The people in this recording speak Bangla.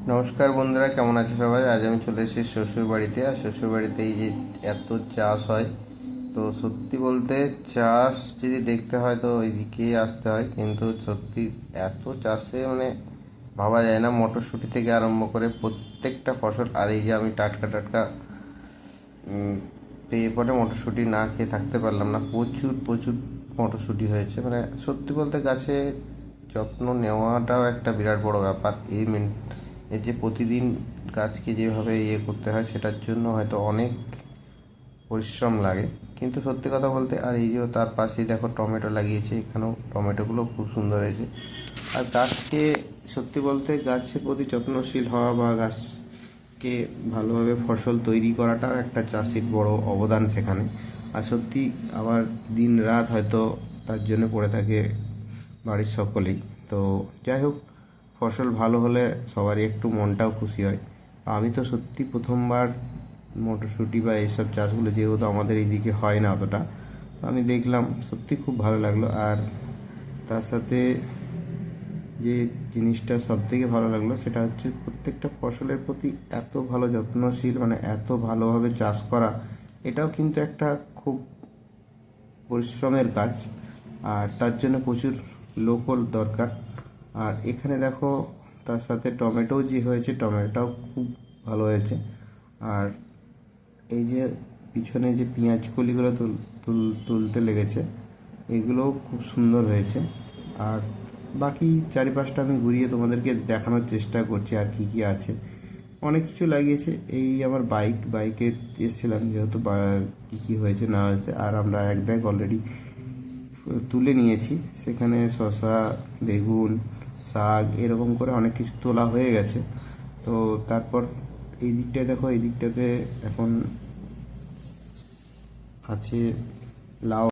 নমস্কার বন্ধুরা, কেমন আছে সবাই? আজ আমি চলে এসেছি শ্বশুর বাড়িতে। আর শ্বশুর বাড়িতে এই যে এত চাষ হয়, তো সত্যি বলতে চাষ যদি দেখতে হয় তো ওইদিকেই আসতে হয়। কিন্তু সত্যি এত চাষে মানে ভাবা যায় না, মটরশুঁটি থেকে আরম্ভ করে প্রত্যেকটা ফসল। আর এই যে আমি টাটকা টাটকা পেয়ে পরে মটরশুঁটি না খেয়ে থাকতে পারলাম না। প্রচুর প্রচুর মটরশুঁটি হয়েছে। মানে সত্যি বলতে গাছে যত্ন নেওয়াটাও একটা বিরাট বড় ব্যাপার। এই যে প্রতিদিন গাছকে যেভাবে করতে হয়, সেটার জন্য হয়তো অনেক পরিশ্রম লাগে। কিন্তু সত্যি কথা বলতে, আর এই যে তার পাশেই দেখো টমেটো লাগিয়েছে, এখানেও টমেটোগুলো খুব সুন্দর হয়েছে। আর গাছকে সত্যি বলতে গাছের প্রতি যত্নশীল হওয়া বা গাছকে ভালোভাবে ফসল তৈরি করাটাও একটা চাষির বড় অবদান সেখানে। আর সত্যি আবার দিন রাত হয়তো তার জন্য পড়ে থাকে বাড়ির সকলেই। তো যাই হোক, ফসল ভালো হলে সবারই একটু মনটাও খুশি হয়। আমি তো সত্যি প্রথমবার মটরশুঁটি বা এইসব চাষগুলো, যেহেতু আমাদের এইদিকে হয় না অতটা, তো আমি দেখলাম, সত্যি খুব ভালো লাগলো। আর তার সাথে যে জিনিসটা সব থেকে ভালো লাগলো সেটা হচ্ছে প্রত্যেকটা ফসলের প্রতি এত ভালো যত্নশীল, মানে এত ভালোভাবে চাষ করা, এটাও কিন্তু একটা খুব পরিশ্রমের কাজ। আর তার জন্য প্রচুর লোকও দরকার। আর এখানে দেখো, তার সাথে টমেটো যে হয়েছে, টমেটোটাও খুব ভালো হয়েছে। আর এই যে পিছনে যে পেঁয়াজ কলিগুলো তুলতে লেগেছে, এগুলোও খুব সুন্দর হয়েছে। আর বাকি চারিপাশটা আমি ঘুরিয়ে তোমাদেরকে দেখানোর চেষ্টা করছি আর কি কি আছে। অনেক কিছু লাগিয়েছে। এই আমার বাইকে এসেছিলাম, যেহেতু কী কী হয়েছে না হয়েছে। আর আমরা এক ব্যাগ অলরেডি তুলে নিয়েছি। সেখানে শসা, বেগুন, শাক, এরকম করে অনেক কিছু তোলা হয়ে গেছে। তো তারপর এই দিকটায় দেখো, এই দিকটাতে এখন আছে লাউ।